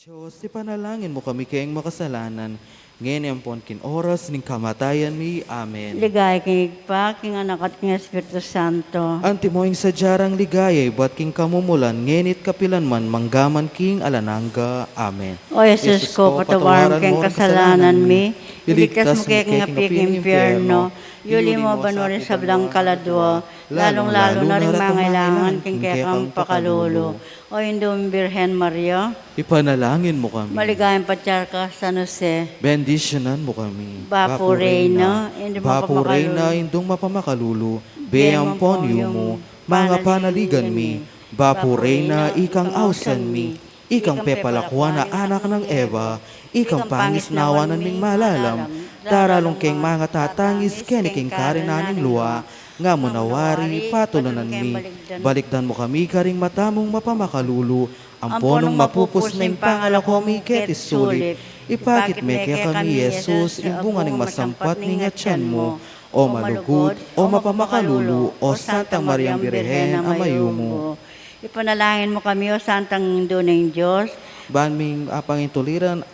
Diyos, ipanalangin mo kami kayong makasalanan, ngayon ang pon kin oras ning kamatayan mi. Amen. Ligay king pa, king anak at king Espiritu Santo. Antimoing sa jarang ligayay, bat king kamumulan, ngenit kapilan man, manggaman king alanangga. Amen. O Jesus ko, patawaran king kasalanan mi, iligtas mo kaya king apik impyerno, yuli mo banurin sa blang kaladwa, lalong-lalo na rin mangailangan king kaya kang pakalulo. O Indong Birhen Maria, Ipanalangin mo kami. maligayang patyarka San Jose, Bendisyonan mo kami. Bapo Reyna, hindi Bapo Reyna, indong mapamakalulu, beyang ponyo mo, mga panaligan mi. Bapo Reyna, ikang ausan mi. Ikang pepalakwa na anak ng Eva, ikang pangisnawa ng ming malalam, daralong keng mga tatangis keniking karinaning luwa, nga munawari patulanan mi. Balikdan mo kami karing matamong mapamakalulu, ang ponong mapupus na pangalako mi ketis sulit. Ipakit me kaya kami, Jesus, imbungan ng masampat ni nga tiyan mo, o malugod, o mapamakalulu, o Santang Mariang Birhen, amayo mo. Ipanalangin mo kami, O Santang Indo ng Diyos, Banming pangintuliran,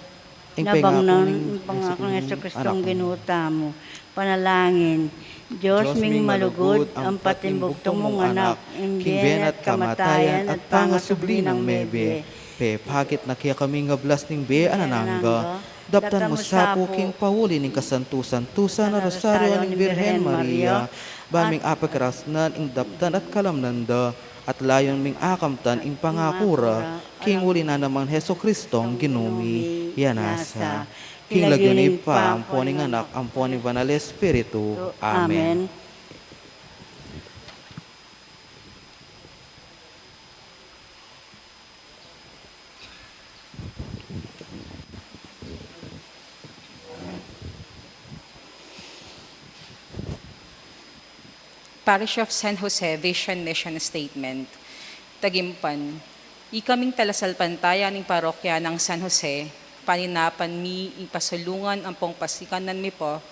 nabang ng pangako ng Yesu Kristong ginuta mo. Panalangin, Diyos ming malugod, ang patimbugtong mong anak, imbyen at kamatayan at pangasubli ng mebe. Pakit na kaya kami nga blas ning be ananangga, daptan mo sa puking pahuli ning kasantusan-tusan na rosaryo ning Birhen Maria, banming apagkarasnan ing daptan at kalamnanda, at layon ming akamtan ing pangakura, king uli na naman Heso Kristong ginumi, yanasa. King lagunin pa, ang poning anak, ang poning banal Espiritu. Amen. Parish of San Jose Vision Mission Statement. Tagimpan, ikaming talasalpantaya ng parokya ng San Jose, paninapan mi, ipasulungan ang pong pasikanan mi po,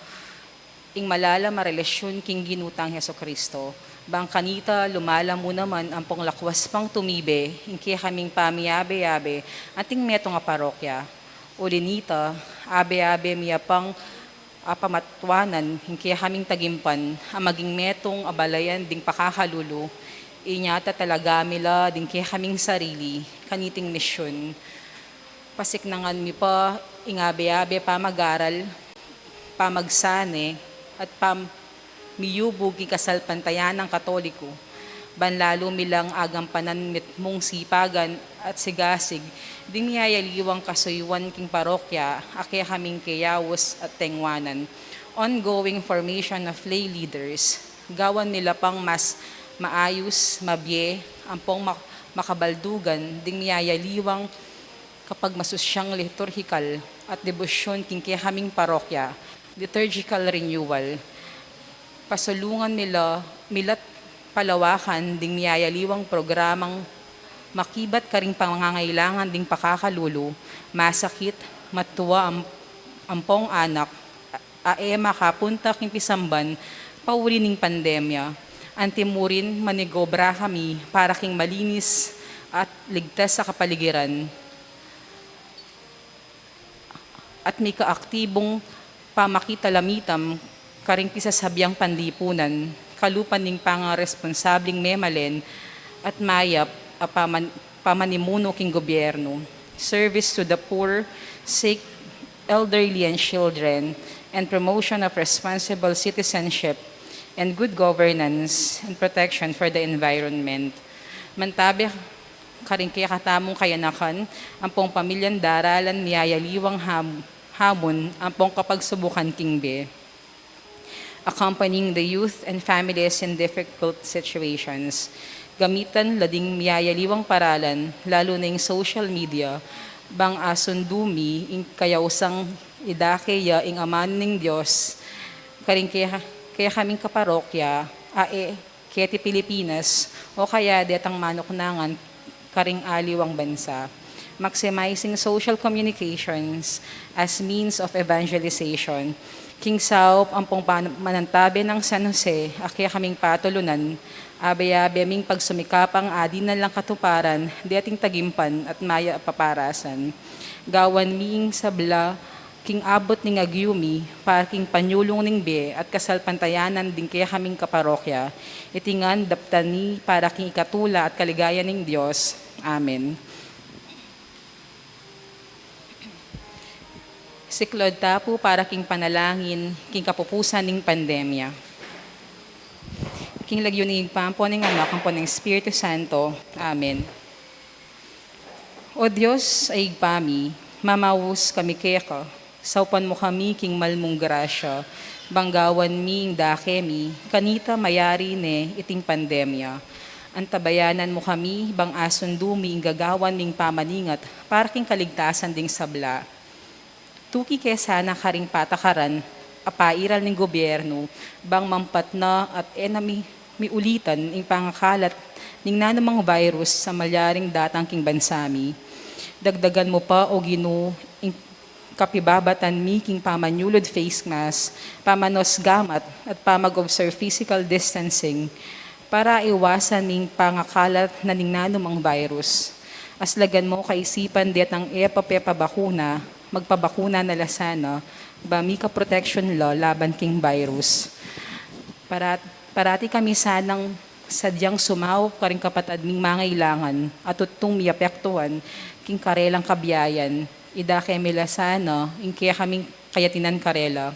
ing malala marelasyon king ginutang Heso Kristo. Bang kanita lumala mo naman ang pong lakwas pang tumibe, ing kaya kaming pamiyabe-yabe, ating meto nga parokya. Ulinita, abe-abe miya pang apamatwanan, kaya kaming tagimpan, ang maging metong abalayan ding pakakalulu, inyata talaga mila ding kaya kaming sarili, kaniting misyon. Pasiknangan mi pa, ingabe-abe pa mag-aral, pa magsane, at pa miyubog ikasalpantayan ng Katoliko, banlalo milang agampanan mitmong sipagan at sigasig, ding niyayaliwang kasuyuan king parokya, akya kaming kayawos at tengwanan. Ongoing formation of lay leaders, gawan nila pang mas maayos, mabye, ampong makabaldugan, ding niyayaliwang kapag masusyang liturhikal at debosyon king kaya kaming parokya, liturgical renewal. Pasulungan nila, milat palawakan, ding niyayaliwang programang makibat ka rin pangangailangan ding pakakalulu, masakit, matuwa ampong anak, aema kapunta king pisamban, pauli ning pandemya. Antimurin manigobra kami para king malinis at ligtas sa kapaligiran. At may kaaktibong pamakita-lamitam karing pisasabyang panlipunan, kalupan ning pangaresponsabling memalen at mayap pamanimuno king gobyerno, service to the poor, sick, elderly, and children, and promotion of responsible citizenship and good governance and protection for the environment. Mantabi karing kaya katamong kayanakan, ang pong pamilyang daralan niyayaliwang hamon, ang pong kapagsubukan kingbe. Accompanying the youth and families in difficult situations. Gamitan lading miyayaliwang paralan, lalo na yung social media, bang asundumi, ing kayausang idakeya, ing aman ng Diyos, karing kaya kaming kaparokya, kaya ti Pilipinas, o kaya detang manoknangan, karing aliwang bansa. Maximizing social communications as means of evangelization, King Saup, ampong manantabi ng San Jose, akya kaming patulunan, abe-abe aming pagsumikapang adi na lang katuparan, di ating tagimpan at maya paparasan. Gawan miing sabla, king abot ning agyumi, parking panyulong ning be, at kasalpantayanan din kaya kaming kaparokya, itingan daptani para king ikatula at kaligayan ning Diyos. Amen. Siklod tapo para king panalangin, king kapupusan ning pandemya. King lagyunig pampo ning anak, ang po ng Espiritu Santo. Amen. O Diyos ay igpami, mamawus kami keka, saupan mo kami king malmong grasya, banggawan mi ing dakemi, kanita mayari ne iting pandemya. Antabayanan mo kami, bang asundumi ing gagawan ning pamaningat, para king kaligtasan ding sabla. Tuki kaya sana karing patakaran, apairal ng gobyerno, bang mampat na at enami miulitan ing pangakalat ning nanamang virus sa malyaring datang king bansami. Dagdagan mo pa o Ginoo ing kapibabatan mi king pamanyulod face mask, pamanos gamat at pamag-observe physical distancing para iwasan ning pangakalat na ning nanamang virus. Aslagan mo kaisipan diat ang epapepa bakuna, magpabakuna na lasana, Bamika Protection Law laban king virus. Parati kami sanang sadyang sumaw karing kapatad ming mangailangan at utong miapektuan king karelang kabiyayan. Ida kay milasana, ing kaya kaming kayatinan karela.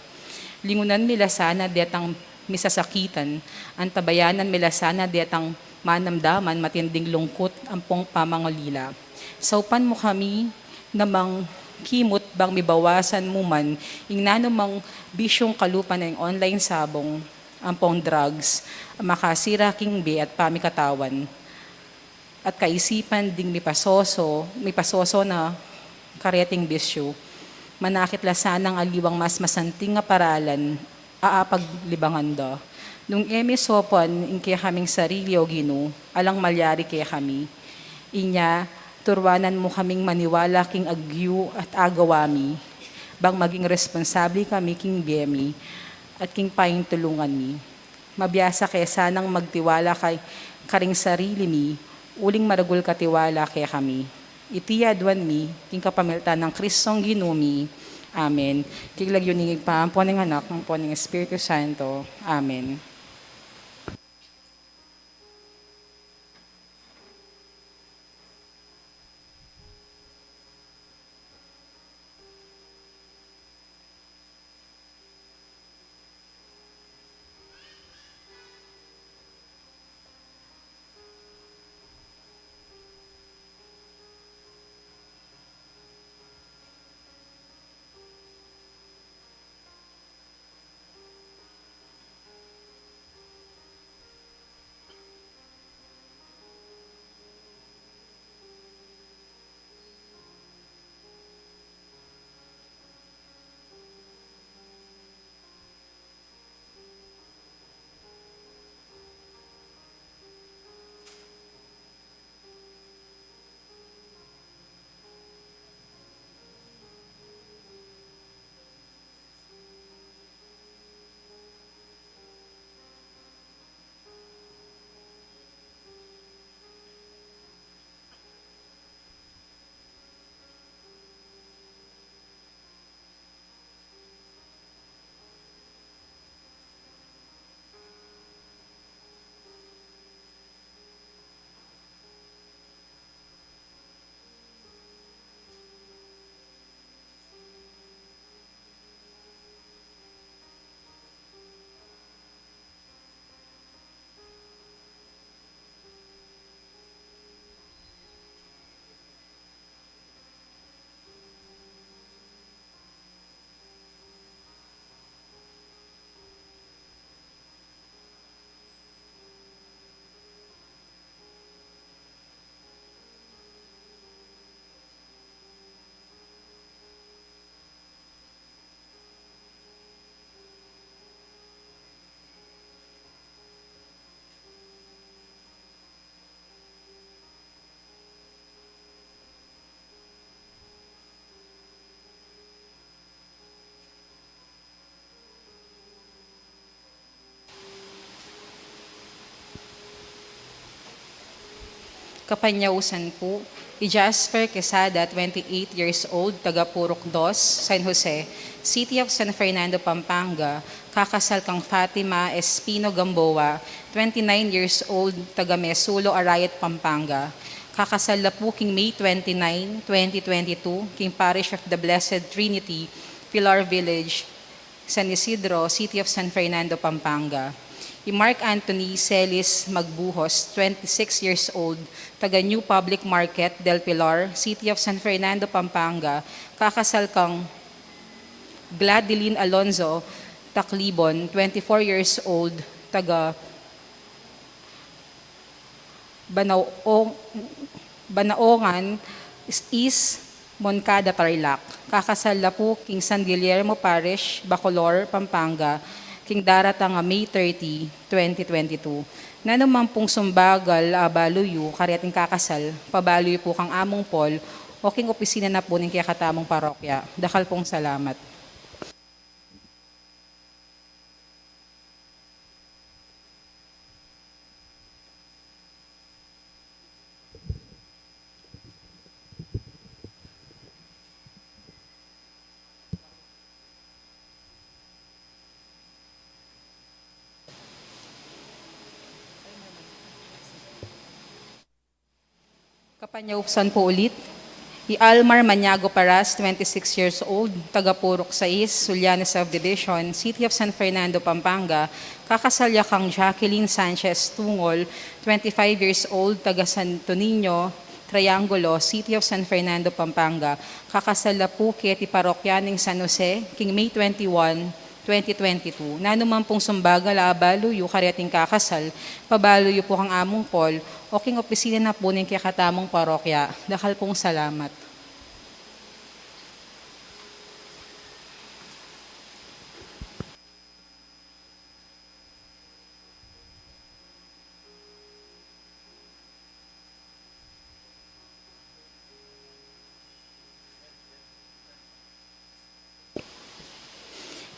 Lingunan milasana detang misasakitan, antabayanan milasana detang manamdaman matinding lungkot ampong pamangalila. Saupan mo kami namang kimot bang mibawasan mo man, ing nanumang bisyong kalupan ng online sabong, ampong drugs, makasira king be at pamikatawan. At kaisipan ding mipasoso na kareting bisyo, manakit lasanang aliwang mas masanting nga paralan, aapaglibangan da. Nung emisopan, ing kaya kaming sarili o Ginoo, alang malyari kaya kami. Inya, turwanan mo kaming maniwala king agyu at agawami, bang maging responsable kami king biyemi, at king paing tulungan mi. Mabiyasa kaya sanang magtiwala kay karing sarili mi, uling maragul katiwala kaya kami. Itiyadwan mi, king kapamilta ng Kristong Ginumi. Amen. Kiglag yun ng paampo ng anak, ng po ng Espiritu Santo. Amen. Kapanyausan po, Jasper Quesada, 28 years old, taga Purok Dos, San Jose, City of San Fernando, Pampanga, kakasal kang Fatima Espino Gamboa, 29 years old, taga Mesulo, Arayat, Pampanga. Kakasal na po king May 29, 2022, king Parish of the Blessed Trinity, Pilar Village, San Isidro, City of San Fernando, Pampanga. Mark Anthony Celis Magbuhos, 26 years old, taga New Public Market, Del Pilar, City of San Fernando, Pampanga, kakasal kang Gladeline Alonzo Taklibon, 24 years old, taga Banaongan, East Moncada, Tarlac. Kakasal na po king San Guillermo Parish, Bacolor, Pampanga, king daratang May 30, 2022. Nanuman pong sumbagal baluyo, kariating kakasal, pabaluyo po kang among Paul, o king opisina na po ng kaya katamong parokya. Dakal pong salamat. Kapanyausan po ulit. Almar Maniago Paras, 26 years old, taga Purok 6, Sullana Subdivision, City of San Fernando, Pampanga. Kakasalya kang Jacqueline Sanchez Tungol, 25 years old, taga Santo Niño, Triangulo, City of San Fernando, Pampanga. Kakasal na po kiti parokyaning San Jose, king May 21, 2022. Nanuman pong sumbaga laabaluyo, kariating kakasal, pabaluyo po kang among Paul, o king opisina na po ng kakatamong parokya. Dakal pong salamat.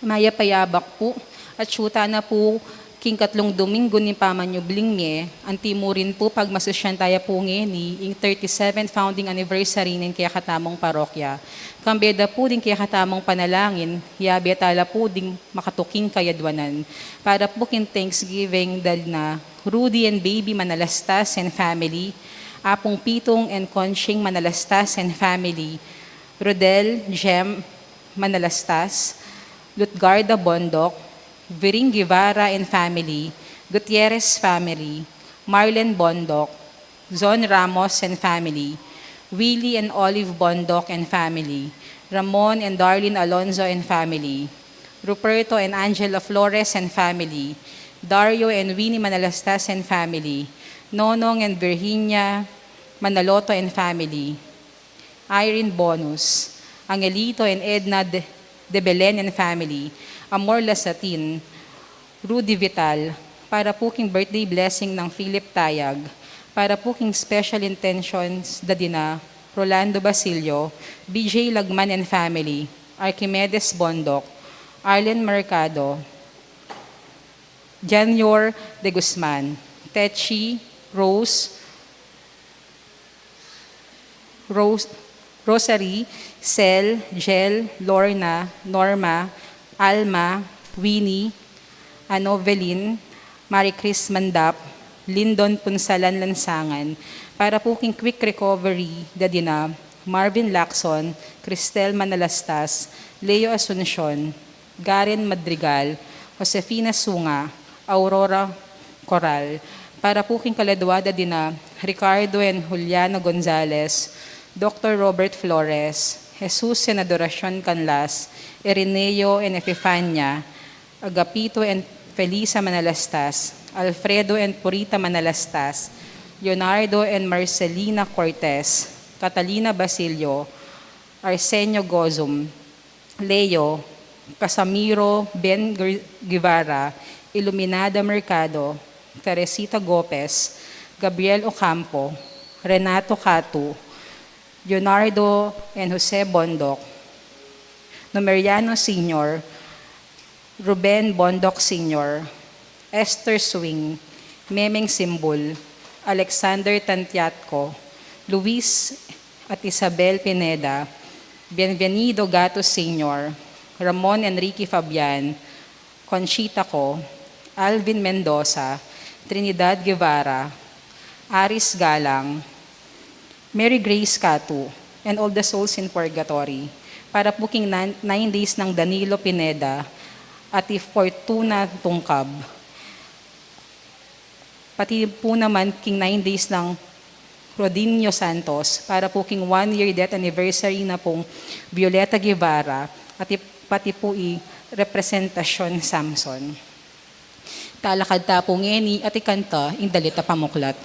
Maya payabak po, at syuta na po king katlong Domingo ni Pamanyo Blingme, ang timurin po pagmasusyan tayo po ngeni, ing 37th founding anniversary ng kaya katamong parokya. Kambeda po din kaya katamong panalangin, hiyabi tala po din makatuking kayadwanan. Para po king Thanksgiving dal na Rudy and Baby Manalastas and family, Apong Pitong and Conching Manalastas and family, Rodel Jem Manalastas, Lutgarda Bondok, Viring Guevara and family, Gutierrez family, Marlen Bondok, Zon Ramos and family, Willie and Olive Bondok and family, Ramon and Darlene Alonzo and family, Ruperto and Angela Flores and family, Dario and Winnie Manalastas and family, Nonong and Virginia Manaloto and family, Irene Bonus, Angelito and Edna de Belen and family, Amor Lasatin, Rudy Vital, para po king birthday blessing ng Philip Tayag, para po king special intentions dadina, Rolando Basilio, BJ Lagman and family, Archimedes Bondok, Arlen Mercado, Janior de Guzman, Techi, Rosary, Cel, Jel, Lorna, Norma, Alma, Winnie, Anovelin, Marie Chris Mandap, Lindon Punsalan Lansangan, para po king quick recovery, dadina, Marvin Lacson, Cristel Manalastas, Leo Asuncion, Garen Madrigal, Josefina Sunga, Aurora Coral, para po king kaladwada dina, Ricardo and Juliano Gonzalez, Dr. Robert Flores, Jesus and Adoracion Canlas, Ireneo and Epifania, Agapito and Felisa Manalastas, Alfredo and Purita Manalastas, Leonardo and Marcelina Cortez, Catalina Basilio, Arsenio Gozum, Leo, Casamiro Ben Guevara, Iluminada Mercado, Teresita Gopez, Gabriel Ocampo, Renato Catu, Leonardo and Jose Bondok, Numeriano Sr., Ruben Bondok Sr., Esther Swing, Memeng Simbol, Alexander Tantiatco, Luis at Isabel Pineda, Bienvenido Gatos Sr., Ramon Enrique Fabian, Conchita Co, Alvin Mendoza, Trinidad Guevara, Aris Galang, Mary Grace Catu, and all the souls in purgatory, para po king 9 days ng Danilo Pineda at Fortuna Tungkab. Pati po naman king 9 days ng Rodinio Santos, para po king 1-year death anniversary na pong Violeta Guevara, at pati po representasyon Samson. Talakad tapong ngeni at ikanta indalita pamuklat.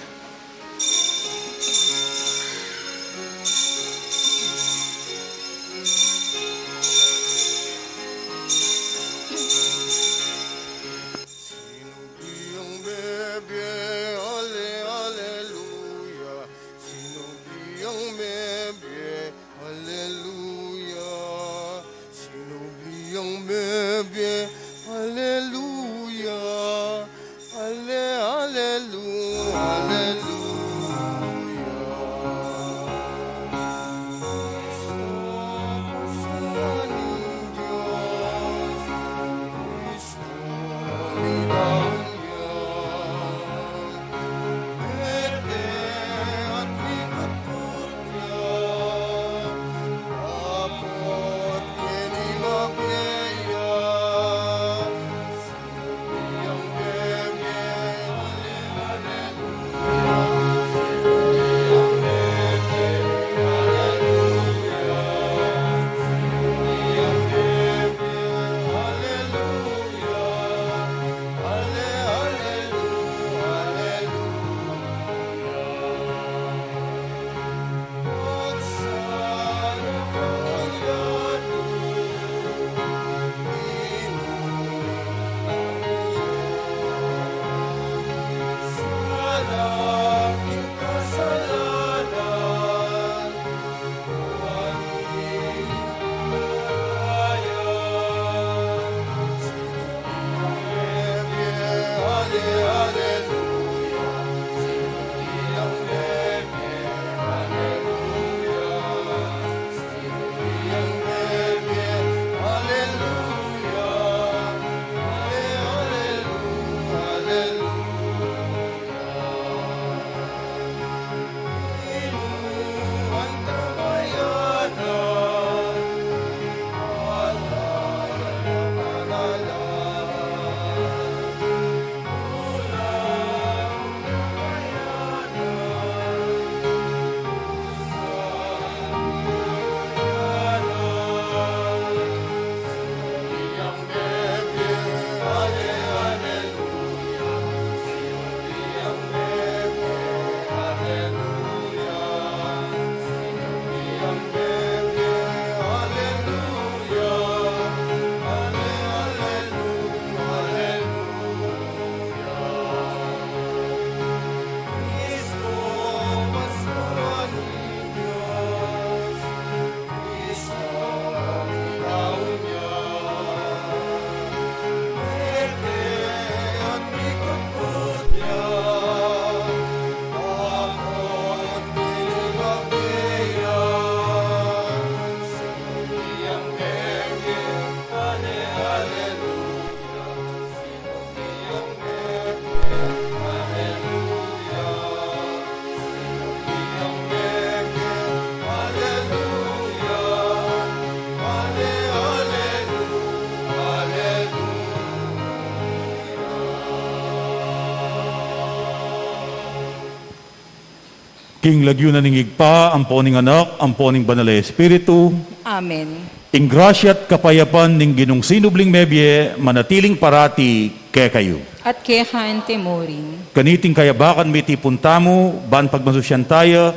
King Lagyuna ning igpa, amponing anak, amponing banal na Espiritu, Amen. ing grasya at kapayapan ning ginong sinubling mebye, manatiling parati kay kayo. At kehaan temurin. Kaniting kayabakan may tipuntamo, ban pagmasusyan tayo,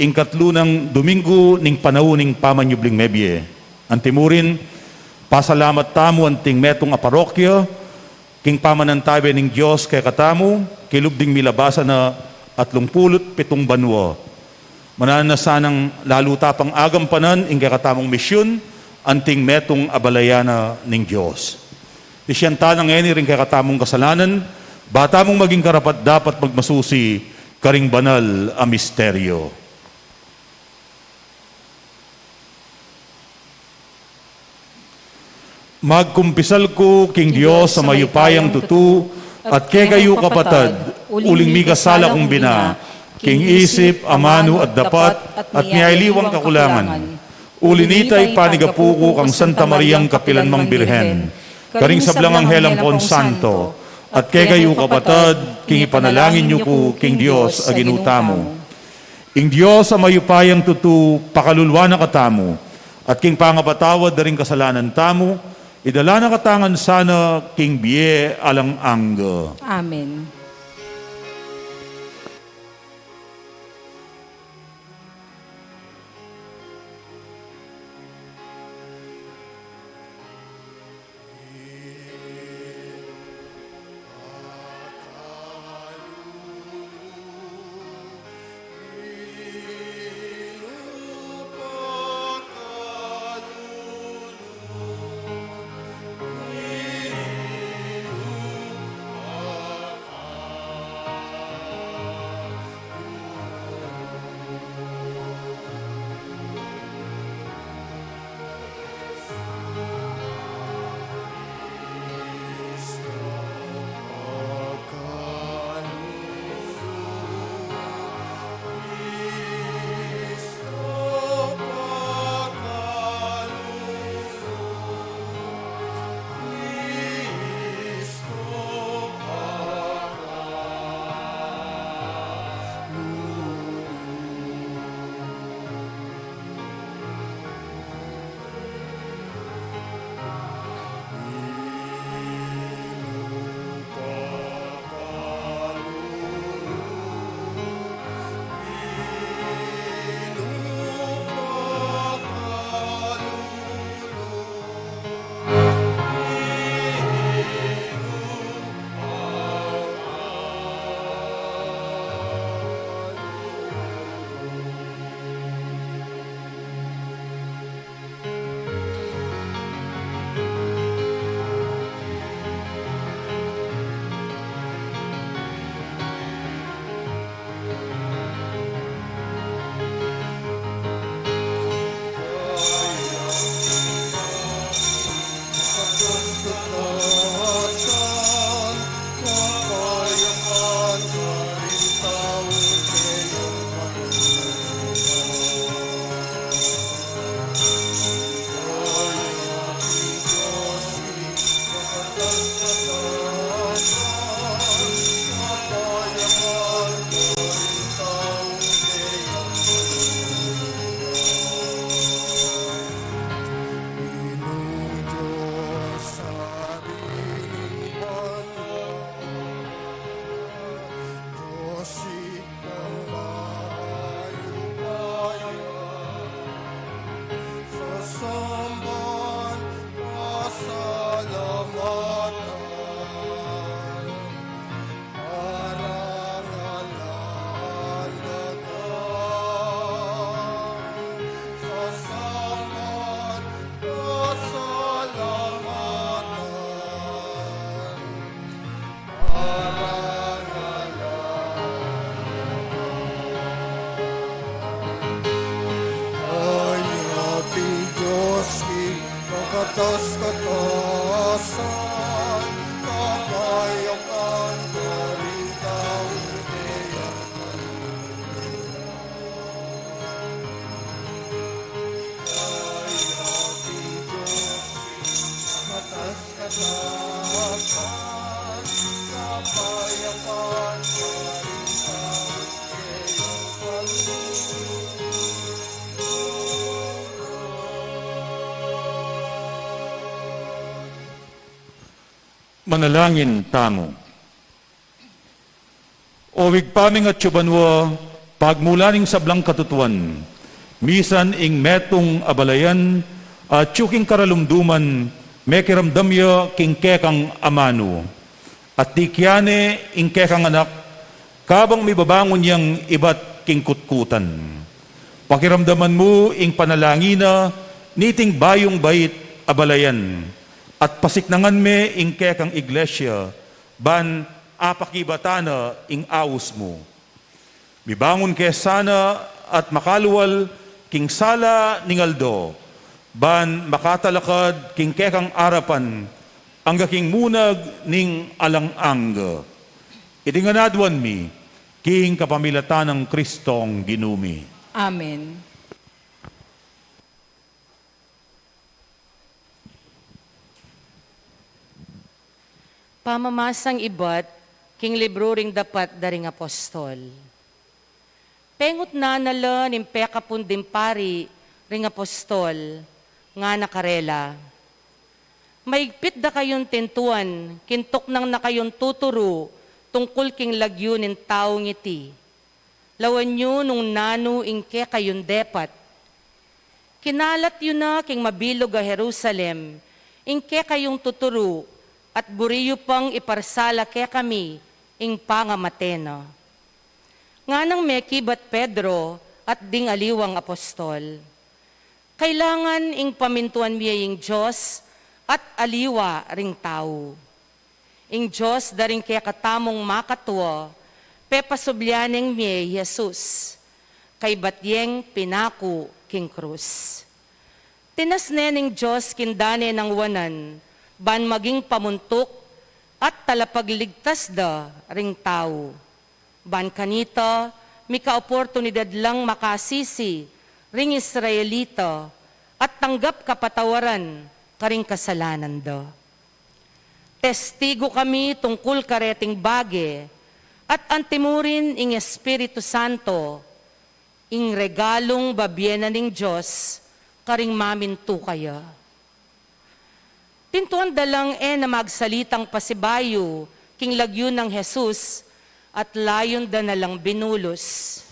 ing katlunang Domingo ning panauning pamanyubling mebye. Antimurin, pasalamat tamo anting metong aparokya, king pamanantabe ning Diyos kay katamu, kilubding milabasa na 37 banwa. Mananasanang lalo tapang agampanan ing katamong misyon, anting metong abalayana ning Diyos. Isyanta ng eni ring katamong kasalanan, bata mong maging karapat dapat magmasusi, karing banal a misteryo. Magkumpisal ko king Dios sa mayupayang tutu at kegayo kapatad, uling migasala kong bina, king isip, amano at dapat, at niyailiwang kakulangan. Ulinitay panigapuko kang Santa Mariang Kapilanmang Birhen, karing sablang anghelang pon santo, at kegayo kapatad, king ipanalangin niyo ko, king Dios, aginutamo. Ing Dios sa mayupayang tutu, pakalulwa na katamo, at king pangapatawad na rin kasalanan tamo, idala na katangan sana king biye alang angga. Amen. Katas-katasan, kapayakan, karitaw, katas-katasan, kapayakan, Manalangin tamo. Owig paming at tsubanwa, pagmulaning sablang katutuan, misan ing metong abalayan, at tsuking karalumduman, mekiramdamya king kekang amano, at tikyane ing kekang anak, kabang may babangon yang iba't king kutkutan. Pakiramdaman mo ing panalangina, niting bayong bait abalayan, at pasiknangan me ing kekang iglesia, ban apakibatana ing awos mo. Mibangon kay sana at makaluwal king sala ningaldo, ban makatalakad king kekang arapan, angga king munag ning alang-ang. Itinganadwan mi, king kapamilatan ng Kristong ginumi. Amen. Pamamasang ibat, king libro ring dapat daring apostol. Pengot na nala ning pekapun dimpari ring apostol, nga nakarela. Maigpit da kayon tentuan, kintok nang na kayon tuturo, tungkol king lagyo nin taong iti. Lawan nyo nung nano ingke kayon depat. Kinalat yun na king mabilog a Jerusalem, ingke kayong tuturo, at buriyo pang iparsala ke kami, ing pangamatena. Nga nang mekibat Pedro at ding aliwang apostol. Kailangan ing pamintuan miya ing Diyos at aliwa ring tao. Ing Diyos daring kaya katamong makatwa, pepasubyaning miya Jesus, kay batyeng pinako king krus. Tinasnening Diyos kindane ng wanan, ban maging pamuntok at talapagligtas da ring tao. Ban kanita, mika oportunidad lang makasisi ring Israelita at tanggap kapatawaran karing kasalanan da. Testigo kami tungkol kareting bage at antimurin ing Espiritu Santo, ing regalong babyena ning Diyos karing maminto kaya. Tintuan dalang na magsalitang pasibayo, king lagyo ng Jesus, at layon da nalang binulos.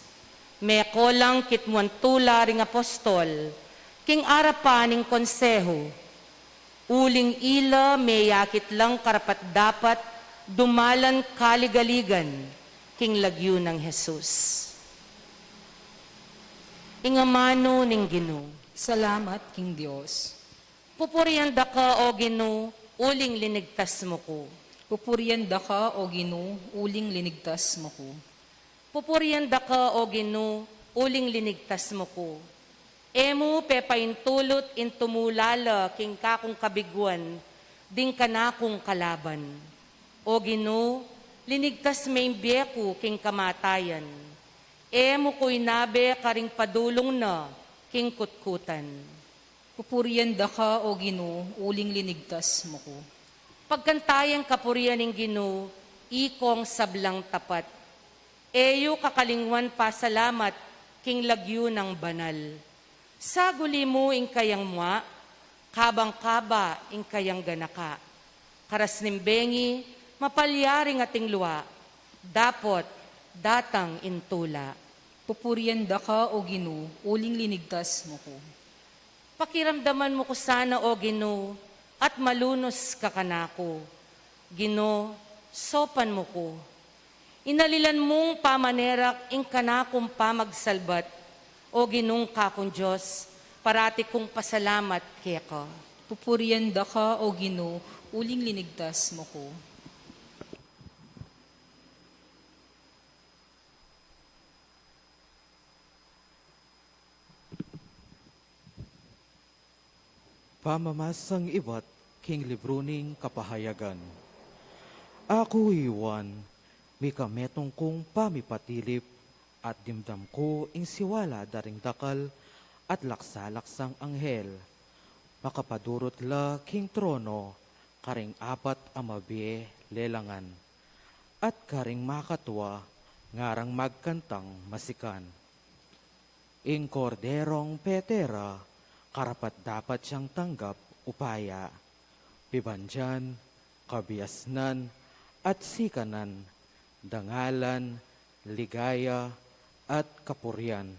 Meko lang kitmuan tula ring apostol, king arapaning konseho. Uling ila meyakit lang karapat dapat, dumalan kaligaligan, king lagyo ng Jesus. Ingamano ning Ginoo. Salamat, King Diyos. Pupurihan da ka, O Ginoo, uling linigtas mo ko. Pupurian da ka, O Ginoo, uling linigtas mo ko. Pupurihan da ka, O Ginoo, uling linigtas mo ko. Emo pepaintulot in tumulala king kakong kabiguan, ding kanakong kalaban. O Ginoo, linigtas may imbyeku king kamatayan. Emo ko'y nabe karing padulong na king kutkutan. Pupurian da ka, O Ginoo, uling linigtas mo ko. Pagkantayang kapurian ng Ginoo, ikong sablang tapat. Eyo kakalingwan pa salamat, king lagyo ng banal. Saguli mo ing kayang mua, kabang-kaba ing kayang ganaka. Karas nimbengi, mapalyaring ating luwa, dapot, datang intula. Pupurian da ka, O Ginoo, uling linigtas mo ko. Pakiramdaman mo ko sana, O Ginoo, at malunos ka kanako. Ginoo, sopan mo ko. Inalilan mong pamanerak ing kanakong pamagsalbat, O Ginong kakong Diyos, parati kong pasalamat kaya ka. Pupurian da ka, O Ginoo, uling linigtas mo ko. Pamamasang ibat, king libruning kapahayagan. Ako iwan, may kametong kong pamipatilip, at dimdam ko ing siwala daring dakal, at laksalaksang anghel. Makapadurot la king trono, karing apat amabi lelangan, at karing makatwa, ngarang magkantang masikan. Ing korderong petera, karapat dapat siyang tanggap upaya. Pibanjan, kabiasnan, at sikanan, dangalan, ligaya, at kapurian.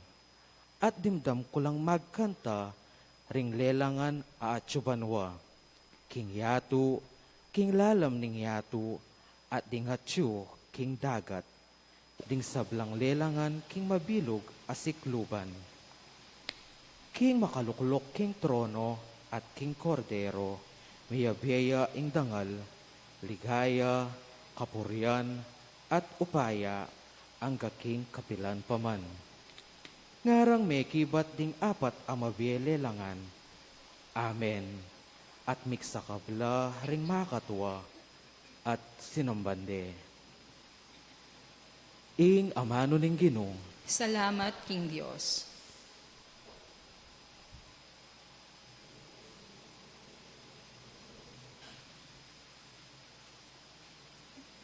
At dimdam ko lang magkanta, ring lelangan aatsubanwa. King yatu, king lalam ning yatu, at dingatsu, king dagat. Ding sablang lelangan, king mabilog asikluban. King makaluklok king trono at king kordero, miyabeya ing dangal, ligaya, kapurian, at upaya, ang kaking kapilan paman. Ngarang may kibat ding apat amabiele langan. Amen. At miksa kabla ring makatwa at sinambande. Ing amano ning Ginoo. Salamat, King Diyos.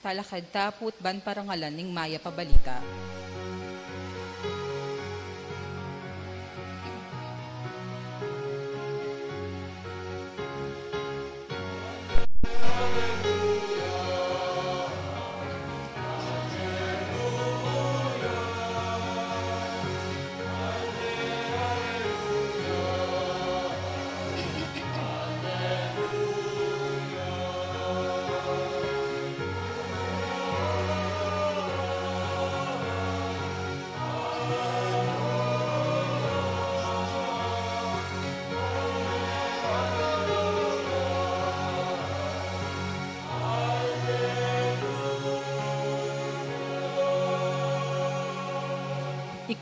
Talakad taput ban parangalan ning Maya Pabalita.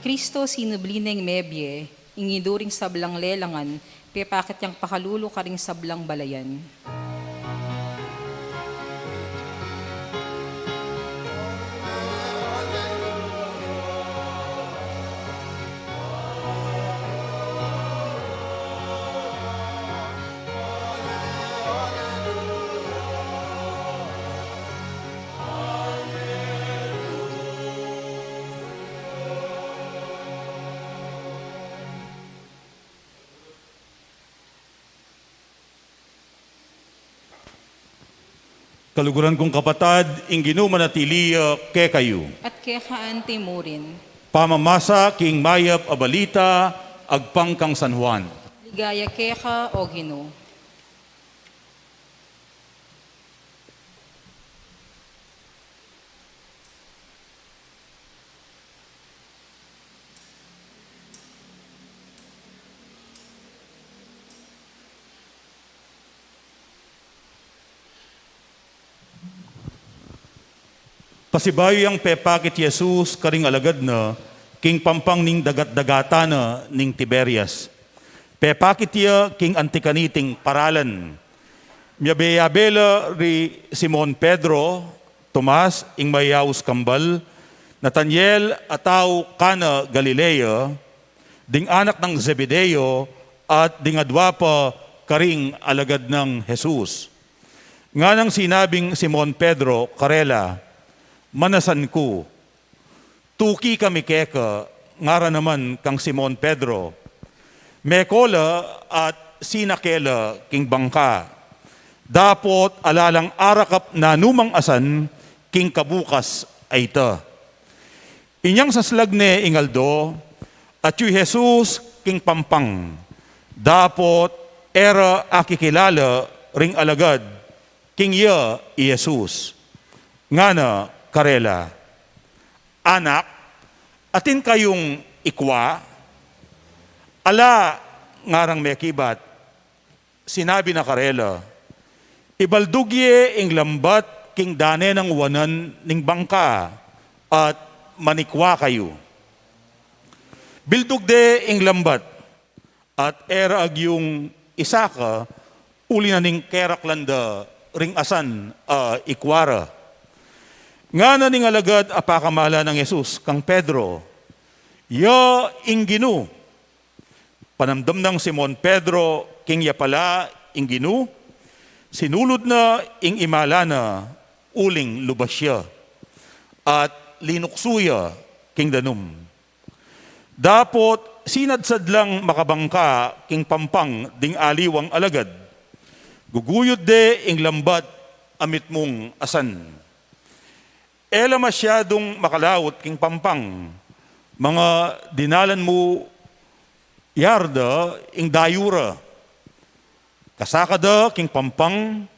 Kristo sinublineng mebye, ingiduring sablang lelangan, pepakit yang pakalulo karing sablang balayan. Kaluguran kong kapatad, Ginoo manatili ke kayo. At kekaan timurin, Pamamasa king mayap abalita, agpang kang San Juan. ligaya keka o Ginoo. Pasibayo yang pepakit Jesus karing alagad na, king pampang ning dagat-dagata na ning Tiberias. Pepakit ya king antikaniting paralan. Miyabeyabela ri Simon Pedro, Tomas, ing Mayaus Kambal, Nathaniel ataw Kana Galilea, ding anak ng Zebedeo, at ding adwapa karing alagad ng Jesus. Nga nang sinabing Simon Pedro, karela, manasan ko, tuki kami keka, ngara naman kang Simon Pedro, mekola at sinakela king bangka, dapot alalang arakap na numang asan, king kabukas ay ta. Inyang saslagne ingaldo, at yu Jesus king pampang, dapot era akikilala ring alagad, king ya i Jesus. Ngana, karela, anak, atin kayong ikwa, ala ngarang mekibat, sinabi na karela, ibaldugye ing lambat king dane ng wanan ning bangka, at manikwa kayo. Bildugde ing lambat, at era ag yung isaka, uli na ning keraklanda ring asan ikwara. Nga na ning alagad apakamala ng Jesus kang Pedro, ya ing Ginoo. Panamdam ng Simon Pedro, king ya pala ing Ginoo, sinulod na ing imala na uling lubas siya, at linuksuya king danum. Dapot sinadsad lang makabangka king pampang ding aliwang alagad, guguyod de ing lambat amit mong asan. Ela masyadong makalawot king pampang, mga dinalan mo yarda ing dayura. Kasakada king pampang,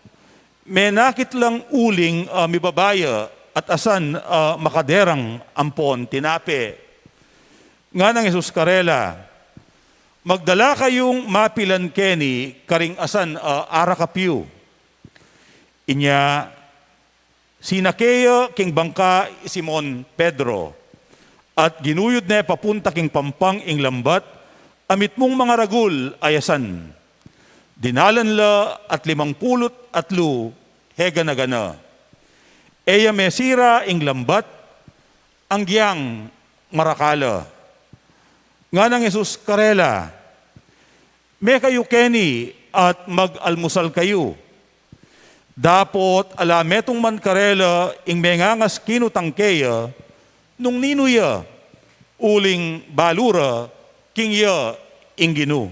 menakit lang uling mibabaya at asan makaderang ampon tinape. Nga ng Jesus karela, magdala kayong mapilan keni karing asan arakapyo. Inya, sinakea king bangka Simon Pedro, at ginuyod na papunta king pampang ing lambat, amit mong mga ragul ayasan. Dinalan la at 50 hega na gana. Eya mesira ing lambat, ang giyang marakala. Nga ng Jesus karela, may kayo keni at mag-almusal kayo. Dapot alametong man karela ing mengangas kinutangkeya, nung ninuya, uling balura, kingya ing ginu.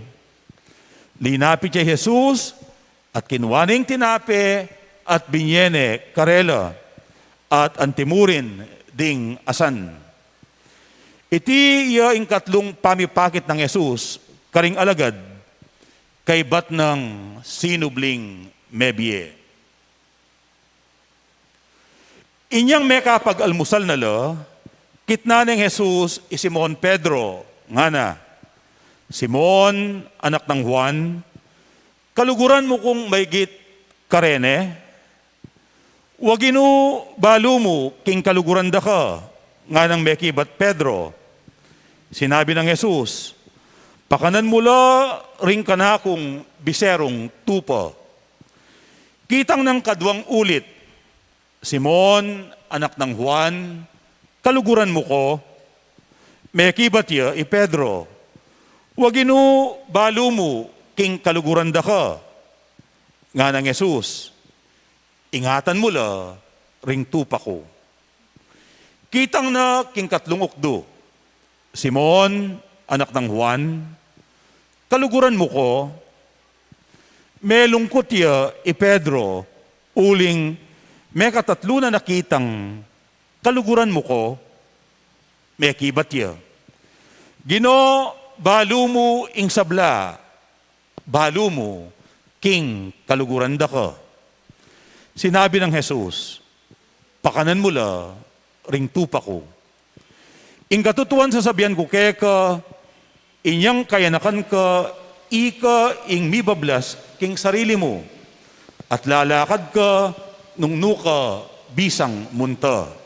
Linapit siya Jesus, at kinuwaning tinape, at binyene karela, at antimurin ding asan. Iti iya ing katlong pamipakit ng Jesus, karing alagad, kay bat ng sinubling mebye. Inyang may kapag-almusal na lo, kitna ng Jesus si Simon Pedro, nga na, Simon, anak ng Juan, kaluguran mo kung maygit karene, wagino balo mo king kaluguran da ka, nga ng mekibat Pedro. Sinabi ng Jesus, pakanan mula ring ka na kung biserong tupa. Kitang ng kadwang ulit, Simon, anak ng Juan, kaluguran mo ko, mekibat ya i Pedro, wagino balo mo king kaluguran da ka, nga ng Jesus, ingatan mo la ring tupa ko. Kitang na king katlong ukdo, Simon, anak ng Juan, kaluguran mo ko, may lungkot ya i Pedro, uling may katatlo na nakitang kaluguran mo ko, may kibat ya. Gino, balo mo ing sabla, balo mo king kaluguran da ka. Sinabi ng Jesus, pakanan mo la ring tupa ko. Ing katutuan sasabihan ko keka, inyang kayanakan ka, ika ing mibablas king sarili mo, at lalakad ka nung nuka bisang munta.